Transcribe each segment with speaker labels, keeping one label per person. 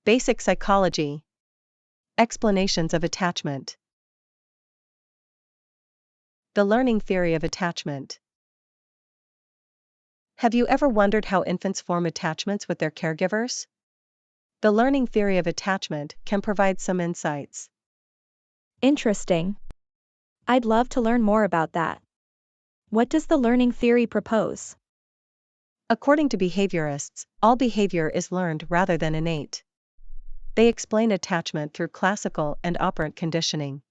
Speaker 1: Basic psychology. Explanations of attachment. The learning theory of attachment. Have you ever wondered how infants form attachments with their caregivers? The learning theory of attachment can provide some insights.
Speaker 2: Interesting. I'd love to learn more about that. What does the learning theory propose?
Speaker 1: According to behaviorists, all behavior is learned rather than innate. They explain attachment through classical and operant conditioning.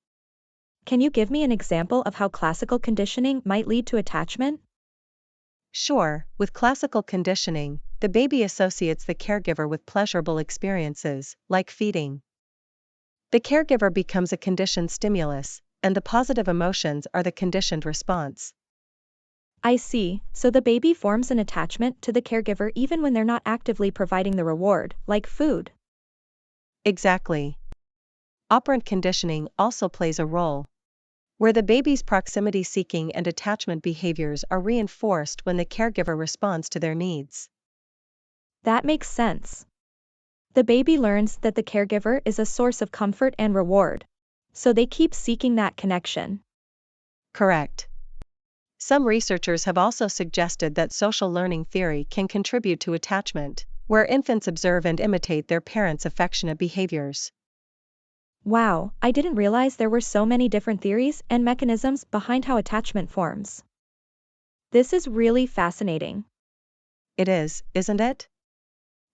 Speaker 2: Can you give me an example of how classical conditioning might lead to attachment?
Speaker 1: Sure, with classical conditioning, the baby associates the caregiver with pleasurable experiences, like feeding. The caregiver becomes a conditioned stimulus, and the positive emotions are the conditioned response.
Speaker 2: I see, so the baby forms an attachment to the caregiver even when they're not actively providing the reward, like food.
Speaker 1: Exactly. Operant conditioning also plays a role, where the baby's proximity-seeking and attachment behaviors are reinforced when the caregiver responds to their needs.
Speaker 2: That makes sense. The baby learns that the caregiver is a source of comfort and reward, so they keep seeking that connection.
Speaker 1: Correct. Some researchers have also suggested that social learning theory can contribute to attachment, where infants observe and imitate their parents' affectionate behaviors.
Speaker 2: Wow, I didn't realize there were so many different theories and mechanisms behind how attachment forms. This is really fascinating.
Speaker 1: It is, isn't it?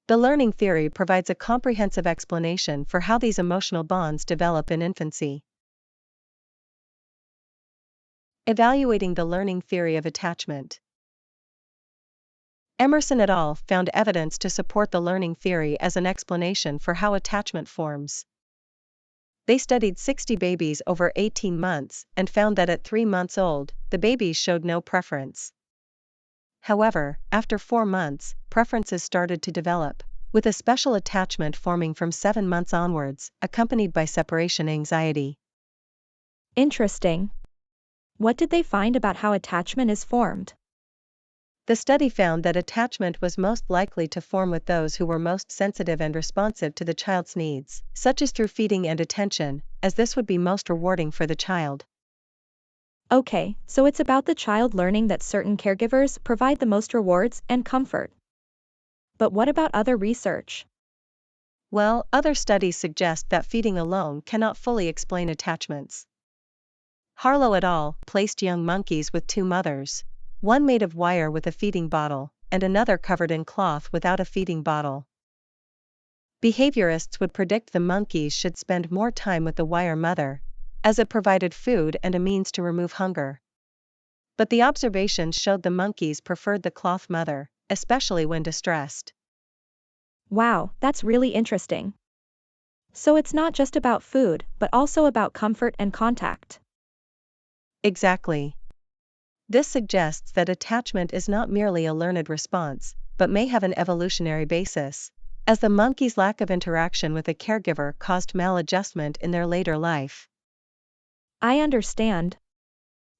Speaker 1: The learning theory provides a comprehensive explanation for how these emotional bonds develop in infancy. Evaluating the learning theory of attachment. Emerson et al. Found evidence to support the learning theory as an explanation for how attachment forms. They studied 60 babies over 18 months and found that at 3 months old, the babies showed no preference. However, after 4 months, preferences started to develop, with a special attachment forming from 7 months onwards, accompanied by separation anxiety.
Speaker 2: Interesting. What did they find about how attachment is formed?
Speaker 1: The study found that attachment was most likely to form with those who were most sensitive and responsive to the child's needs, such as through feeding and attention, as this would be most rewarding for the child.
Speaker 2: Okay, so it's about the child learning that certain caregivers provide the most rewards and comfort. But what about other research?
Speaker 1: Well, other studies suggest that feeding alone cannot fully explain attachments. Harlow et al. Placed young monkeys with 2 mothers, one made of wire with a feeding bottle, and another covered in cloth without a feeding bottle. Behaviorists would predict the monkeys should spend more time with the wire mother, as it provided food and a means to remove hunger. But the observations showed the monkeys preferred the cloth mother, especially when distressed.
Speaker 2: Wow, that's really interesting. So it's not just about food, but also about comfort and contact.
Speaker 1: Exactly. This suggests that attachment is not merely a learned response, but may have an evolutionary basis, as the monkey's lack of interaction with a caregiver caused maladjustment in their later life.
Speaker 2: I understand.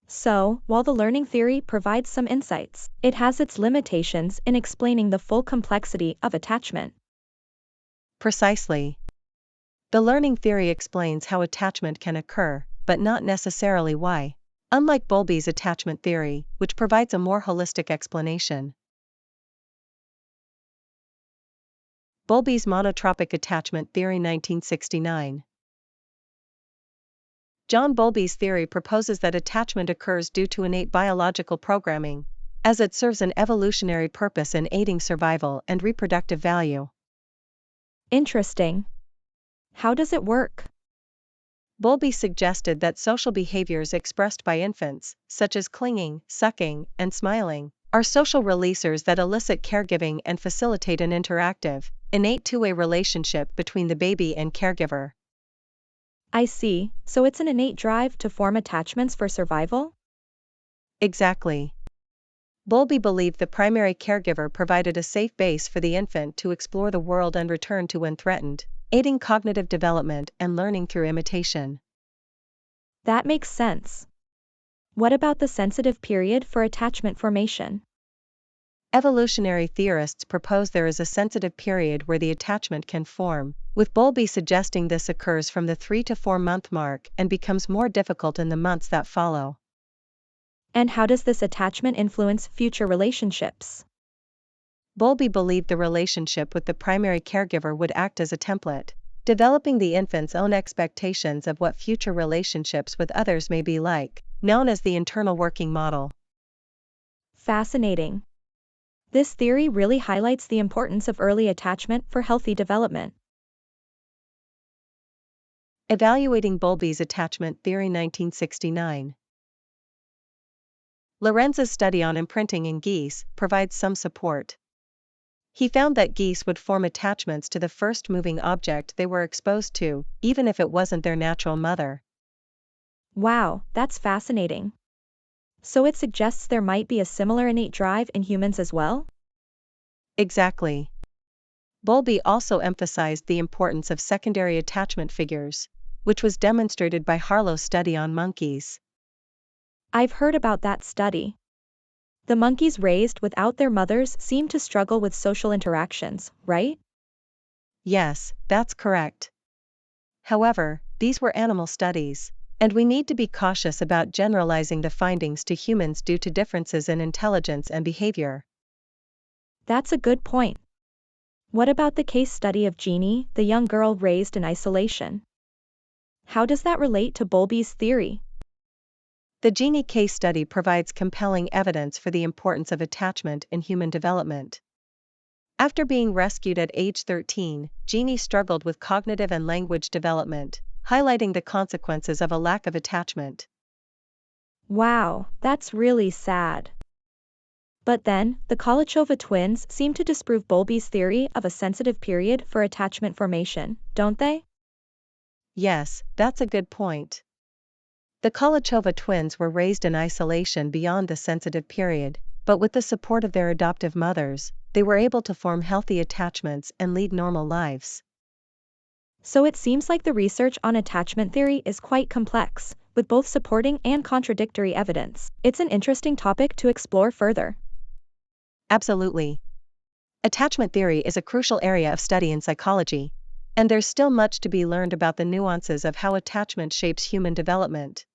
Speaker 2: So, while the learning theory provides some insights, it has its limitations in explaining the full complexity of attachment.
Speaker 1: Precisely. The learning theory explains how attachment can occur, but not necessarily why, unlike Bowlby's attachment theory, which provides a more holistic explanation. Bowlby's monotropic attachment theory 1969. John Bowlby's theory proposes that attachment occurs due to innate biological programming, as it serves an evolutionary purpose in aiding survival and reproductive value.
Speaker 2: Interesting. How does it work?
Speaker 1: Bowlby suggested that social behaviors expressed by infants, such as clinging, sucking, and smiling, are social releasers that elicit caregiving and facilitate an interactive, innate two-way relationship between the baby and caregiver.
Speaker 2: I see, so it's an innate drive to form attachments for survival?
Speaker 1: Exactly. Bowlby believed the primary caregiver provided a safe base for the infant to explore the world and return to when threatened, aiding cognitive development and learning through imitation.
Speaker 2: That makes sense. What about the sensitive period for attachment formation?
Speaker 1: Evolutionary theorists propose there is a sensitive period where the attachment can form, with Bowlby suggesting this occurs from the 3 to 4 month mark and becomes more difficult in the months that follow.
Speaker 2: And how does this attachment influence future relationships?
Speaker 1: Bowlby believed the relationship with the primary caregiver would act as a template, developing the infant's own expectations of what future relationships with others may be like, known as the internal working model.
Speaker 2: Fascinating. This theory really highlights the importance of early attachment for healthy development.
Speaker 1: Evaluating Bowlby's attachment theory 1969. Lorenz's study on imprinting in geese provides some support. He found that geese would form attachments to the first moving object they were exposed to, even if it wasn't their natural mother.
Speaker 2: Wow, that's fascinating. So it suggests there might be a similar innate drive in humans as well?
Speaker 1: Exactly. Bowlby also emphasized the importance of secondary attachment figures, which was demonstrated by Harlow's study on monkeys.
Speaker 2: I've heard about that study. The monkeys raised without their mothers seem to struggle with social interactions, right?
Speaker 1: Yes, that's correct. However, these were animal studies, and we need to be cautious about generalizing the findings to humans due to differences in intelligence and behavior.
Speaker 2: That's a good point. What about the case study of Jeannie, the young girl raised in isolation? How does that relate to Bowlby's theory?
Speaker 1: The Jeannie case study provides compelling evidence for the importance of attachment in human development. After being rescued at age 13, Jeannie struggled with cognitive and language development, highlighting the consequences of a lack of attachment.
Speaker 2: Wow, that's really sad. But then, the Kolachova twins seem to disprove Bowlby's theory of a sensitive period for attachment formation, don't they?
Speaker 1: Yes, that's a good point. The Kolachova twins were raised in isolation beyond the sensitive period, but with the support of their adoptive mothers, they were able to form healthy attachments and lead normal lives.
Speaker 2: So it seems like the research on attachment theory is quite complex, with both supporting and contradictory evidence. It's an interesting topic to explore further.
Speaker 1: Absolutely. Attachment theory is a crucial area of study in psychology, and there's still much to be learned about the nuances of how attachment shapes human development.